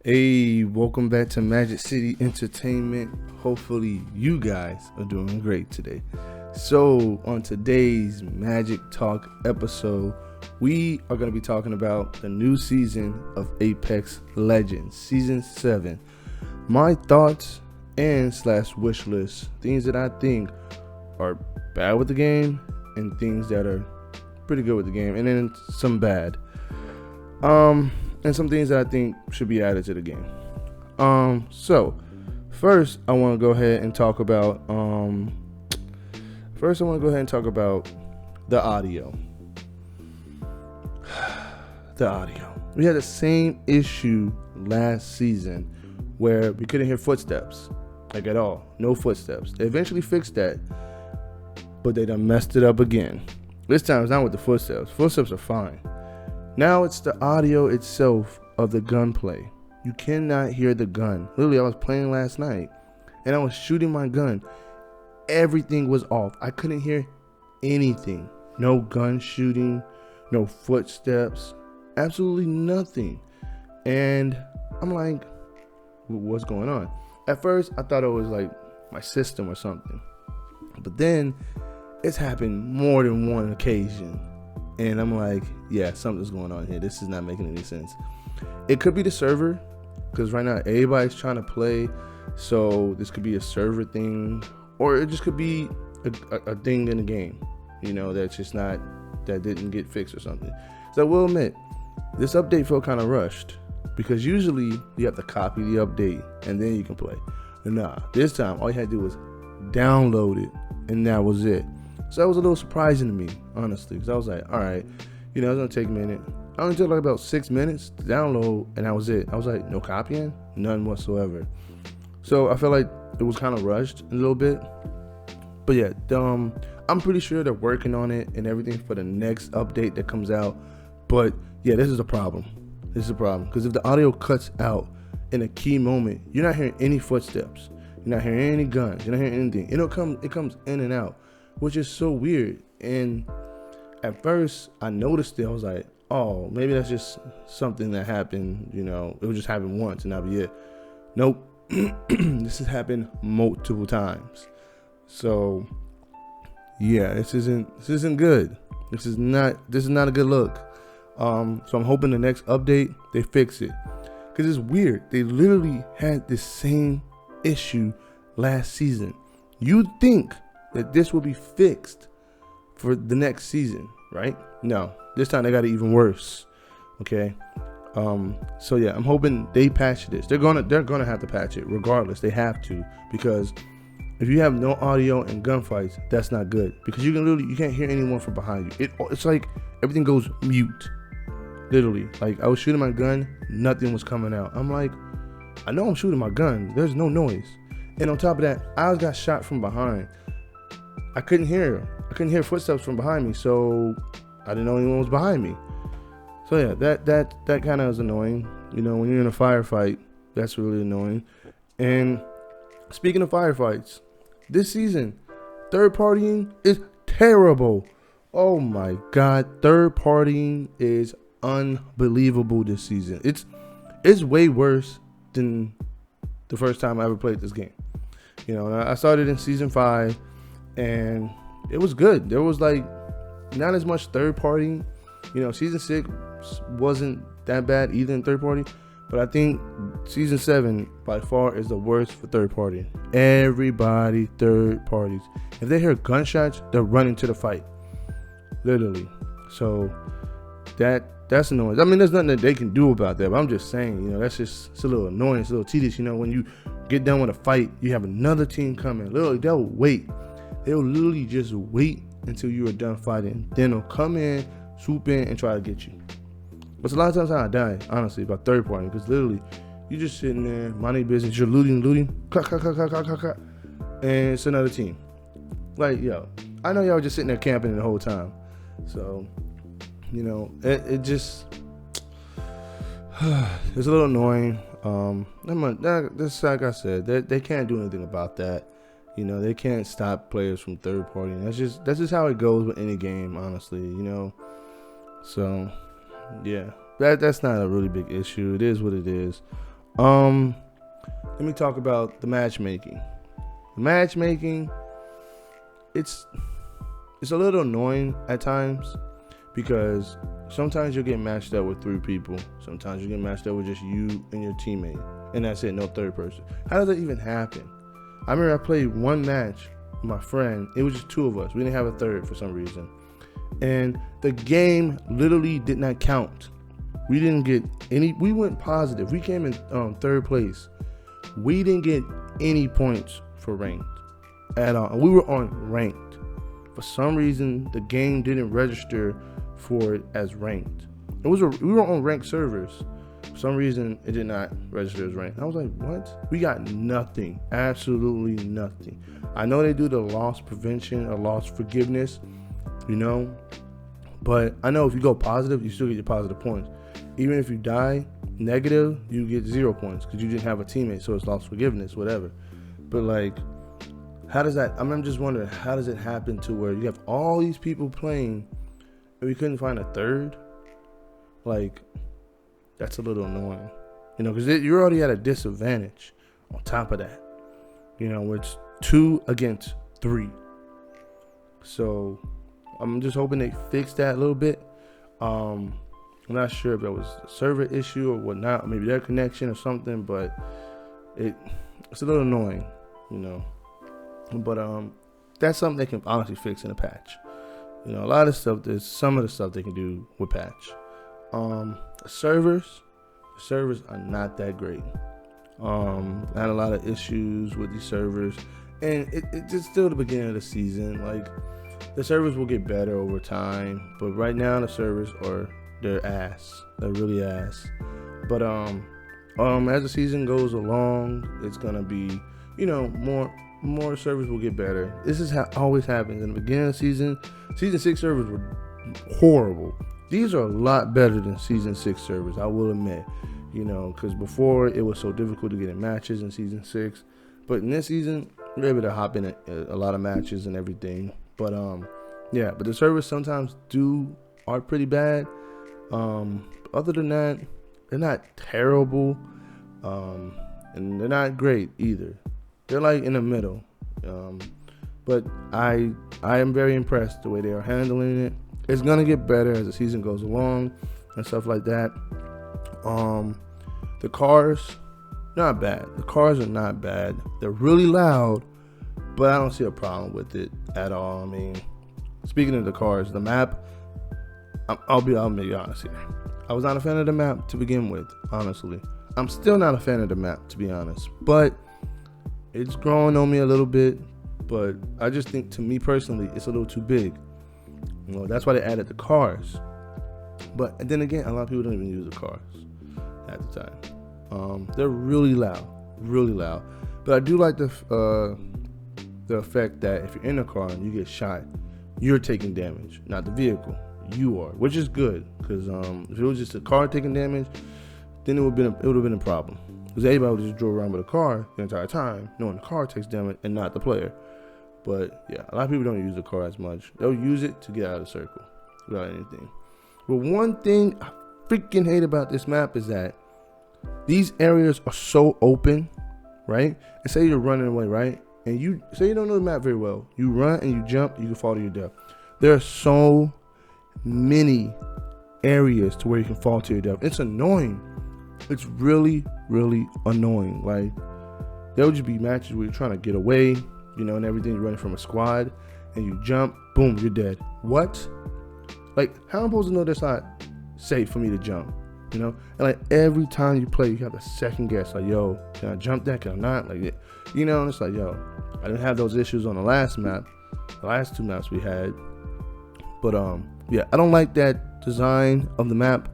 Hey, welcome back to Magic City Entertainment. Hopefully you guys are doing great today. So on today's Magic Talk episode, we are going to be talking about the new season of Apex Legends, Season 7. My thoughts and / wish list, things that I think are bad with the game and things that are pretty good with the game, and then some bad. And some things that I think should be added to the game. So first I want to go ahead and talk about the audio. The audio. We had the same issue last season where we couldn't hear footsteps, like at all. No footsteps. They eventually fixed that, but they done messed it up again. This time it's not with the footsteps. Footsteps are fine. Now it's the audio itself of the gunplay. You cannot hear the gun. Literally, I was playing last night and I was shooting my gun. Everything was off. I couldn't hear anything. No gun shooting, no footsteps, absolutely nothing. And I'm like, what's going on? At first, I thought it was like my system or something. But then it's happened more than one occasion. And I'm like, yeah, something's going on here. This is not making any sense. It could be the server, because right now everybody's trying to play. So this could be a server thing, or it just could be a thing in the game, that's just not, that didn't get fixed or something. So I will admit, this update felt kind of rushed, because usually you have to copy the update and then you can play. But nah, this time all you had to do was download it, and that was it. So that was a little surprising to me, honestly, because I was like, all right, it's going to take a minute. I only took like about 6 minutes to download, and that was it. I was like, no copying? None whatsoever. So I felt like it was kind of rushed a little bit. But yeah, I'm pretty sure they're working on it and everything for the next update that comes out. But yeah, this is a problem. Because if the audio cuts out in a key moment, you're not hearing any footsteps. You're not hearing any guns. You're not hearing anything. It comes in and out, which is so weird. And at first I noticed it. I was like, oh, maybe that's just something that happened, it would just happen once and that'll be it. Nope. This has happened multiple times. So yeah, this isn't good. This is not a good look. So I'm hoping the next update they fix it, because it's weird. They literally had the same issue last season. You'd think that this will be fixed for the next season, right? No, this time they got it even worse. Okay. So yeah, I'm hoping they patch this. They're gonna have to patch it regardless. They have to, because if you have no audio and gunfights, that's not good, because you can't hear anyone from behind you. It's like everything goes mute. Literally, like I was shooting my gun, nothing was coming out. I'm like, I know I'm shooting my gun. There's no noise. And on top of that, I got shot from behind. I couldn't hear footsteps from behind me, so I didn't know anyone was behind me. So yeah, that kind of is annoying. When you're in a firefight, that's really annoying. And speaking of firefights, this season, third partying is terrible. Oh my God, third partying is unbelievable this season. It's way worse than the first time I ever played this game. I started in season 5, and it was good. There was like not as much third party. Season 6 wasn't that bad either in third party, but I think season 7 by far is the worst for third party. Everybody third parties. If they hear gunshots, they're running to the fight. Literally. So that's annoying. I mean, there's nothing that they can do about that, but I'm just saying, it's a little annoying. It's a little tedious. When you get done with a fight, you have another team coming. Literally, they'll wait. They'll literally just wait until you are done fighting. Then they'll come in, swoop in, and try to get you. But a lot of times I die, honestly, about third party, because literally, you're just sitting there, minding your business, you're looting, clack, and it's another team. Like, yo, I know y'all just sitting there camping the whole time. So, it just, it's a little annoying. This, like I said, they can't do anything about that. They can't stop players from third party. That's just how it goes with any game, honestly. So yeah, that's not a really big issue. It is what it is. Let me talk about the matchmaking. The matchmaking, it's a little annoying at times because sometimes you'll get matched up with 3 people. Sometimes you get matched up with just you and your teammate, and that's it, no third person. How does that even happen? I remember I played one match with my friend. It was just 2 of us. We didn't have a third for some reason. And the game literally did not count. We didn't get any. We went positive. We came in 3rd place. We didn't get any points for ranked at all. And we were on ranked. For some reason, the game didn't register for it as ranked. We were on ranked servers. For some reason, it did not register as ranked. I was like, what? We got nothing. Absolutely nothing. I know they do the loss prevention or loss forgiveness, but I know if you go positive, you still get your positive points. Even if you die negative, you get 0 points because you didn't have a teammate, so it's lost forgiveness, whatever. But like, how does that? I'm just wondering, how does it happen to where you have all these people playing and we couldn't find a third? Like, that's a little annoying, because you're already at a disadvantage. On top of that, it's 2 against 3. So I'm just hoping they fix that a little bit. I'm not sure if that was a server issue or whatnot, maybe their connection or something, but it's a little annoying, But that's something they can honestly fix in a patch. A lot of stuff. There's some of the stuff they can do with patch. The servers are not that great. I had a lot of issues with these servers, and it's just still the beginning of the season. Like, the servers will get better over time, but right now the servers they're ass. They're really ass. But as the season goes along, it's gonna be, more servers will get better. This is how always happens in the beginning of the season. Season 6 servers were horrible. These are a lot better than Season 6 servers, I will admit. Because before it was so difficult to get in matches in Season 6. But in this season, you're able to hop in a lot of matches and everything. But but the servers sometimes are pretty bad. Other than that, they're not terrible. And they're not great either. They're like in the middle. But I am very impressed the way they are handling it. It's gonna get better as the season goes along and stuff like that. The cars, not bad. The cars are not bad. They're really loud, but I don't see a problem with it at all. I mean, speaking of the cars, the map, I'll be honest here. I was not a fan of the map to begin with, honestly. I'm still not a fan of the map, to be honest. But it's growing on me a little bit. But I just think, to me personally, it's a little too big. That's why they added the cars. But then again, a lot of people don't even use the cars at the time. They're really loud. But I do like the effect that if you're in a car and you get shot, you're taking damage, not the vehicle. You are, which is good, because if it was just a car taking damage, then it would have been a problem. Because everybody would just drove around with a car the entire time, knowing the car takes damage and not the player. But yeah, a lot of people don't use the car as much. They'll use it to get out of the circle without anything. But one thing I freaking hate about this map is that these areas are so open, right? And say you're running away, right? And you say you don't know the map very well. You run and you jump, you can fall to your death. There are so many areas to where you can fall to your death. It's annoying. It's really, really annoying. Like, there would just be matches where you're trying to get away, and everything. You're running from a squad and you jump, boom, you're dead. What? Like, how am I supposed to know that's not safe for me to jump? And like, every time you play, you have to second guess. Like, yo, can I jump that? Can I not? Like, and it's like, yo, I didn't have those issues on the last map, the last 2 maps we had. But yeah, I don't like that design of the map.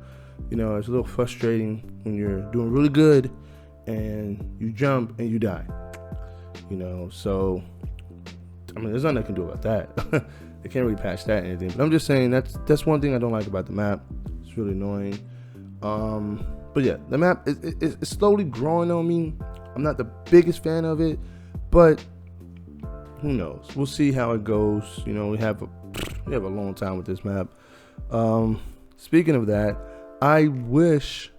It's a little frustrating when you're doing really good and you jump and you die. So I mean, there's nothing I can do about that. They can't really patch that or anything. But I'm just saying that's one thing I don't like about the map. It's really annoying. But yeah, the map is slowly growing on me. I'm not the biggest fan of it, but who knows? We'll see how it goes. We have a long time with this map. Speaking of that, I wish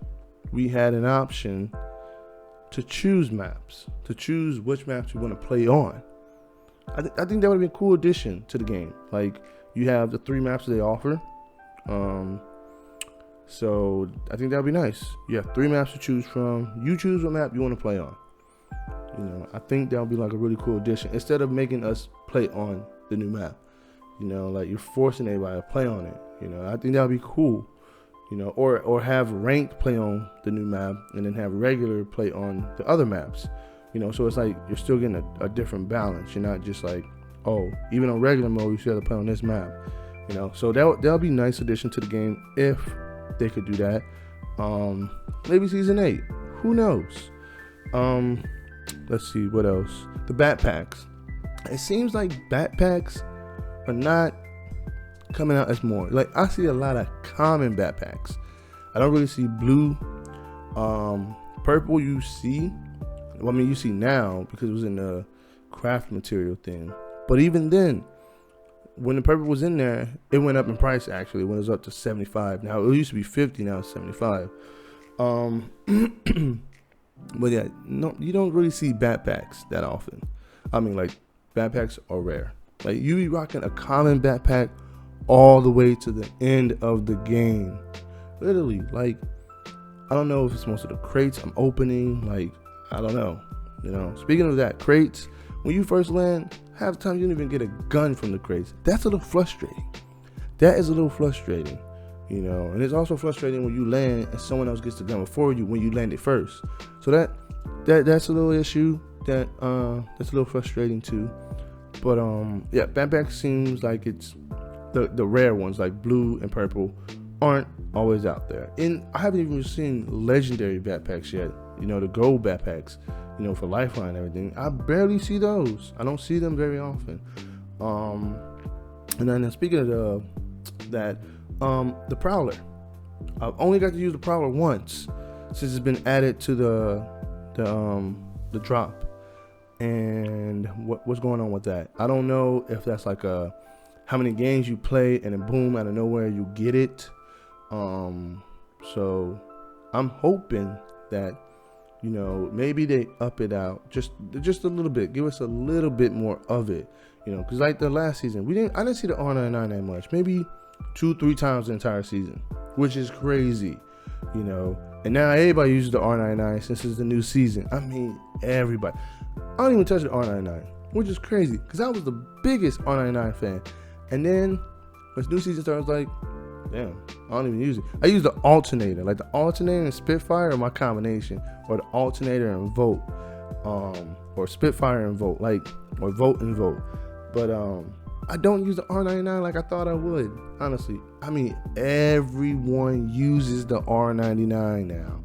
we had an option to choose maps, to choose which maps you want to play on. I think that would be a cool addition to the game. Like, you have the 3 maps that they offer. So I think that would be nice. You have 3 maps to choose from. You choose what map you want to play on. You know, I think that would be like a really cool addition. Instead of making us play on the new map, you know, like you're forcing everybody to play on it. You know, I think that would be cool. You know, or have ranked play on the new map and then have regular play on the other maps. You know, so it's like you're still getting a different balance. You're not just like, oh, even on regular mode, you still have to play on this map. You know, so that'll be a nice addition to the game if they could do that. Maybe season 8. Who knows? Let's see what else. The backpacks. It seems like backpacks are not coming out as more. Like, I see a lot of common backpacks. I don't really see blue. Purple you see. Well, I mean, you see now because it was in the craft material thing. But even then, when the purple was in there, it went up in price actually when it was up to 75. Now, it used to be 50, now it's 75. But yeah, no, you don't really see backpacks that often. I mean, like, backpacks are rare. Like, you be rocking a common backpack all the way to the end of the game. Literally, like, I don't know if it's most of the crates I'm opening. Like, I don't know. You know, speaking of that, crates, when you first land, half the time you don't even get a gun from the crates. That's a little frustrating. That is a little frustrating, you know. And it's also frustrating when you land and someone else gets the gun before you when you landed first. So that's a little issue that's a little frustrating too. But yeah, backpack seems like it's the rare ones like blue and purple aren't always out there. And I haven't even seen legendary backpacks yet. You know, the gold backpacks, you know, for Lifeline and everything. I barely see those. I don't see them very often. And then speaking of the Prowler. I've only got to use the Prowler once since it's been added to the drop. And what's going on with that? I don't know if that's like how many games you play and then boom, out of nowhere you get it. So I'm hoping that, you know, maybe they up it out just a little bit, give us a little bit more of it, you know, because like the last season I didn't see the R99 that much, maybe 2-3 times the entire season, which is crazy, you know. And now everybody uses the R99 since it's the new season. I mean, everybody. I don't even touch the R99, which is crazy because I was the biggest R99 fan. And then when the new season started, I was like, damn, I don't even use it. I use the alternator. Like the alternator and Spitfire are my combination, or the alternator and Vote, or Spitfire and Vote, like, or Vote and Vote. But I don't use the R99 like I thought I would. Honestly, I mean, everyone uses the R99 now.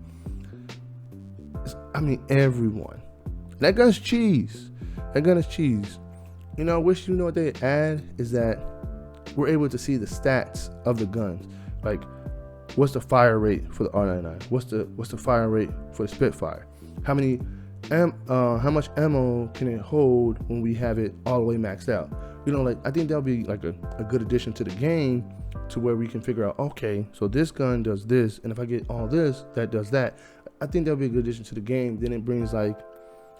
I mean, everyone. That gun's cheese. That gun is cheese. You know, I wish, you know, what they add is that we're able to see the stats of the guns. Like, what's the fire rate for the R99? What's the fire rate for the Spitfire? How much ammo can it hold when we have it all the way maxed out? You know, like, I think that'll be like a good addition to the game, to where we can figure out, okay, so this gun does this, and if I get all this, that does that. I think that'll be a good addition to the game. Then it brings like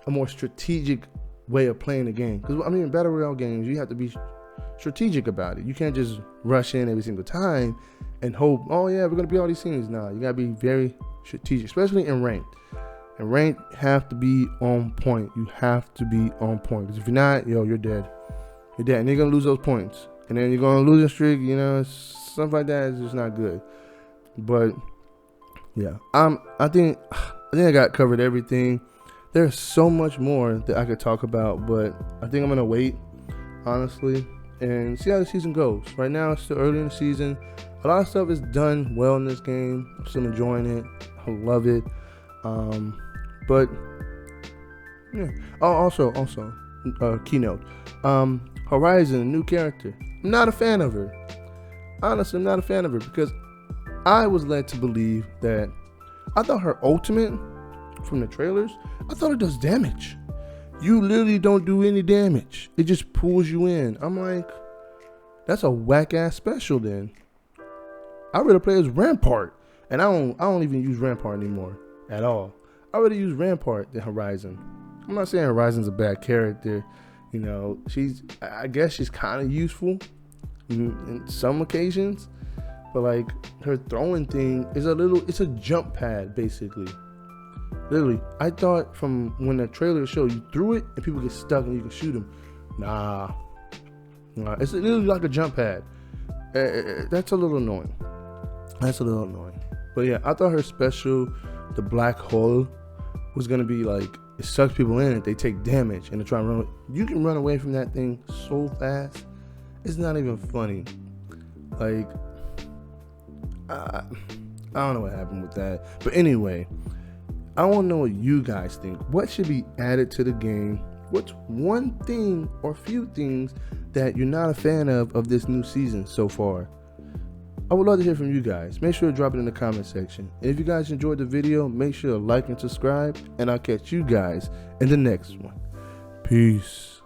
a more strategic way of playing the game. Because I mean, in battle royale games, you have to be strategic about it. You can't just rush in every single time and hope, oh yeah, we're gonna be all these things. Nah, you gotta be very strategic, especially in ranked. And ranked have to be on point. You have to be on point. Because if you're not, yo, you're dead. You're dead, and you're gonna lose those points, and then you're gonna lose a streak. You know, stuff like that is just not good. But yeah, I think I got covered everything. There's so much more that I could talk about, but I think I'm gonna wait, honestly, and see how the season goes. Right now, it's still early in the season. A lot of stuff is done well in this game. I'm still enjoying it. I love it. But yeah. Oh, also, keynote. Horizon, a new character. I'm not a fan of her. Honestly, I'm not a fan of her because I was led to believe that I thought her ultimate from the trailers, I thought it does damage. You literally don't do any damage. It just pulls you in. I'm like, that's a whack ass special then. I'd rather play as Rampart. And I don't even use Rampart anymore at all. I would have used Rampart than Horizon. I'm not saying Horizon's a bad character. You know, I guess she's kind of useful in some occasions, but like her throwing thing is it's a jump pad basically. Literally, I thought from when the trailer showed you threw it and people get stuck and you can shoot them. Nah, it's literally like a jump pad. That's a little annoying. But yeah, I thought her special, the black hole, was gonna be like it sucks people in it. They take damage and they try and run. You can run away from that thing so fast. It's not even funny. Like I don't know what happened with that. But anyway, I want to know what you guys think. What should be added to the game? What's one thing or few things that you're not a fan of this new season so far? I would love to hear from you guys. Make sure to drop it in the comment section. And if you guys enjoyed the video, make sure to like and subscribe. And I'll catch you guys in the next one. Peace.